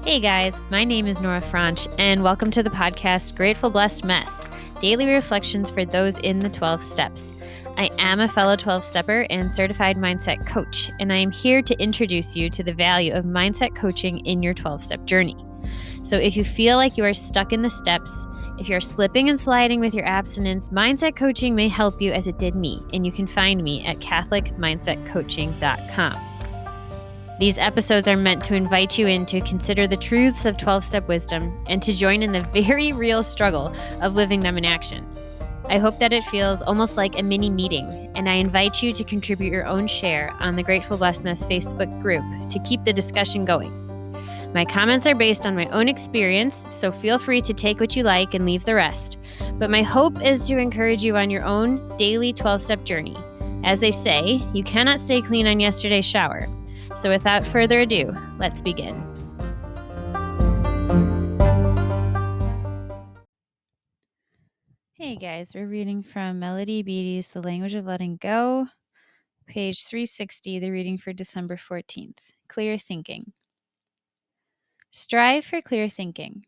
Hey guys, my name is Nora Franche, and welcome to the podcast Grateful Blessed Mess, daily reflections for those in the 12 steps. I am a fellow 12-stepper and certified mindset coach, and I am here to introduce you to the value of mindset coaching in your 12-step journey. So if you feel like you are stuck in the steps, if you're slipping and sliding with your abstinence, mindset coaching may help you as it did me, and you can find me at catholicmindsetcoaching.com. These episodes are meant to invite you in to consider the truths of 12-step wisdom and to join in the very real struggle of living them in action. I hope that it feels almost like a mini meeting, and I invite you to contribute your own share on the Grateful Blessed Mess Facebook group to keep the discussion going. My comments are based on my own experience, so feel free to take what you like and leave the rest. But my hope is to encourage you on your own daily 12-step journey. As they say, you cannot stay clean on yesterday's shower. So without further ado, let's begin. Hey guys, we're reading from Melody.Beattie's The Language of Letting Go, page 360, the reading for December 14th. Clear thinking. Strive for clear thinking.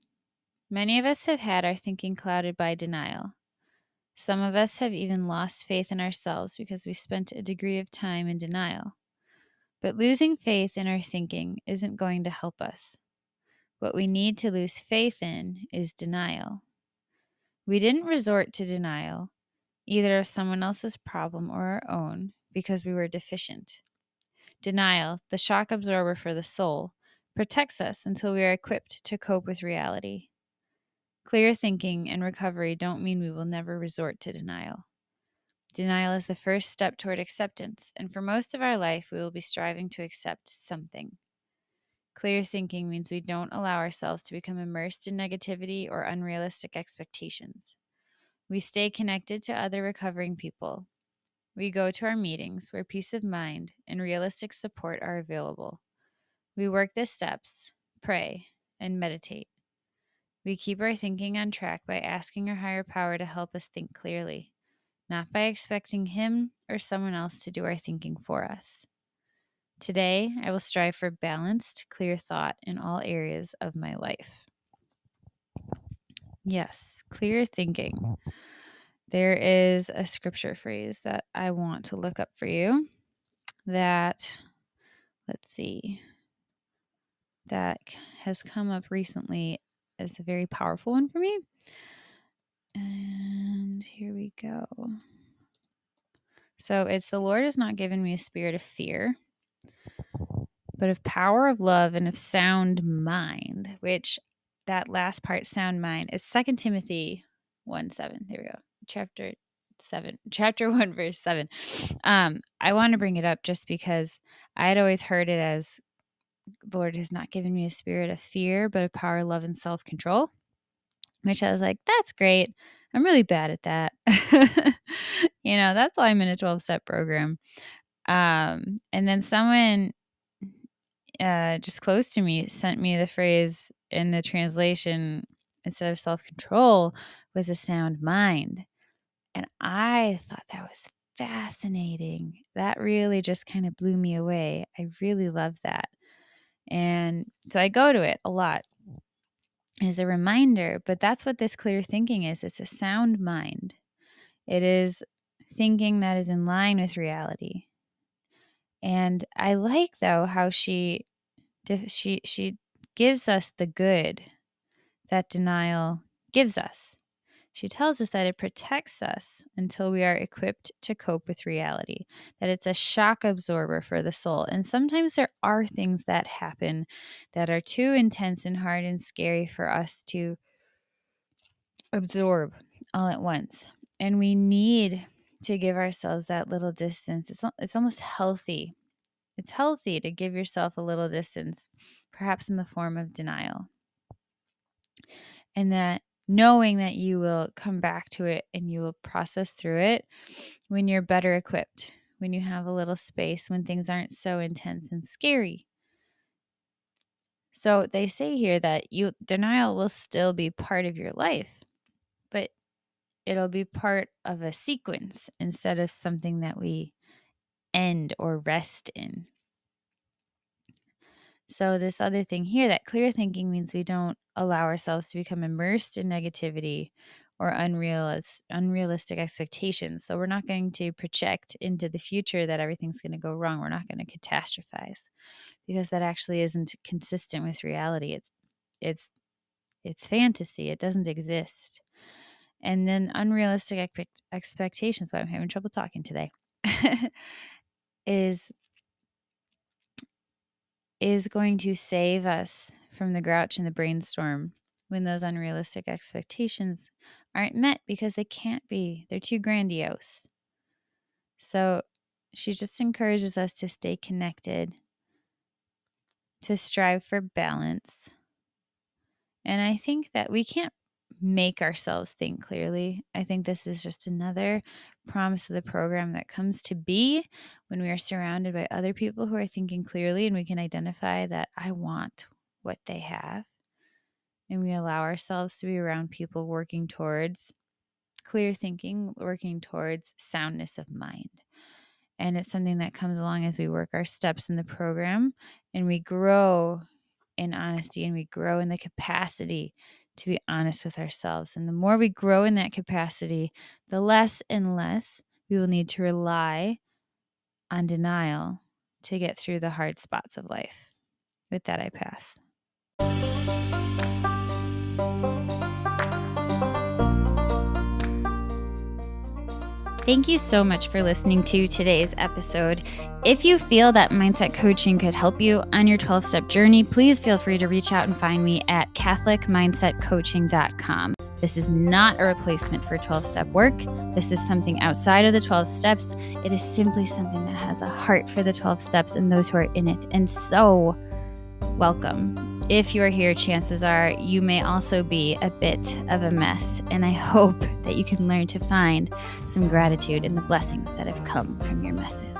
Many of us have had our thinking clouded by denial. Some of us have even lost faith in ourselves because we spent a degree of time in denial. But losing faith in our thinking isn't going to help us. What we need to lose faith in is denial. We didn't resort to denial, either of someone else's problem or our own, because we were deficient. Denial, the shock absorber for the soul, protects us until we are equipped to cope with reality. Clear thinking and recovery don't mean we will never resort to denial. Denial is the first step toward acceptance, and for most of our life, we will be striving to accept something. Clear thinking means we don't allow ourselves to become immersed in negativity or unrealistic expectations. We stay connected to other recovering people. We go to our meetings where peace of mind and realistic support are available. We work the steps, pray, and meditate. We keep our thinking on track by asking our higher power to help us think clearly, not by expecting him or someone else to do our thinking for us. Today, I will strive for balanced, clear thought in all areas of my life. Yes, clear thinking. There is a scripture phrase that I want to look up for you that, that has come up recently as a very powerful one for me. And here we go. So it's, the Lord has not given me a spirit of fear, but of power, of love, and of sound mind, which that last part, sound mind, is 2 Timothy 1:7. There we go. Chapter 1, verse 7. I want to bring it up just because I had always heard it as, the Lord has not given me a spirit of fear, but of power, love, and self-control, which I was like, that's great. I'm really bad at that. That's why I'm in a 12-step program. And then someone just close to me sent me the phrase in the translation, instead of self-control, was a sound mind. And I thought that was fascinating. That really just kind of blew me away. I really love that. And so I go to it a lot as a reminder, but that's what this clear thinking is. It's a sound mind. It is thinking that is in line with reality. And I like, though, how she gives us the good that denial gives us. She tells us that it protects us until we are equipped to cope with reality, that it's a shock absorber for the soul. And sometimes there are things that happen that are too intense and hard and scary for us to absorb all at once. And we need to give ourselves that little distance. It's almost healthy. It's healthy to give yourself a little distance, perhaps in the form of denial. And that knowing that you will come back to it and you will process through it when you're better equipped, when you have a little space, when things aren't so intense and scary. So they say here that denial will still be part of your life, but it'll be part of a sequence instead of something that we end or rest in. So this other thing here, that clear thinking, means we don't allow ourselves to become immersed in negativity or unrealistic expectations. So we're not going to project into the future that everything's going to go wrong. We're not going to catastrophize, because that actually isn't consistent with reality. It's fantasy. It doesn't exist. And then unrealistic expectations, why I'm having trouble talking today, is going to save us from the grouch and the brainstorm when those unrealistic expectations aren't met, because they can't be. They're too grandiose. So she just encourages us to stay connected, to strive for balance. And I think that we can't make ourselves think clearly. I think this is just another promise of the program that comes to be when we are surrounded by other people who are thinking clearly, and we can identify that I want what they have. And we allow ourselves to be around people working towards clear thinking, working towards soundness of mind. And it's something that comes along as we work our steps in the program, and we grow in honesty, and we grow in the capacity to be honest with ourselves. And the more we grow in that capacity, the less and less we will need to rely on denial to get through the hard spots of life. With that, I pass. Thank you so much for listening to today's episode. If you feel that mindset coaching could help you on your 12-step journey, please feel free to reach out and find me at catholicmindsetcoaching.com. This is not a replacement for 12-step work. This is something outside of the 12 steps. It is simply something that has a heart for the 12 steps and those who are in it. And so, welcome. If you are here, chances are you may also be a bit of a mess, and I hope that you can learn to find some gratitude in the blessings that have come from your messes.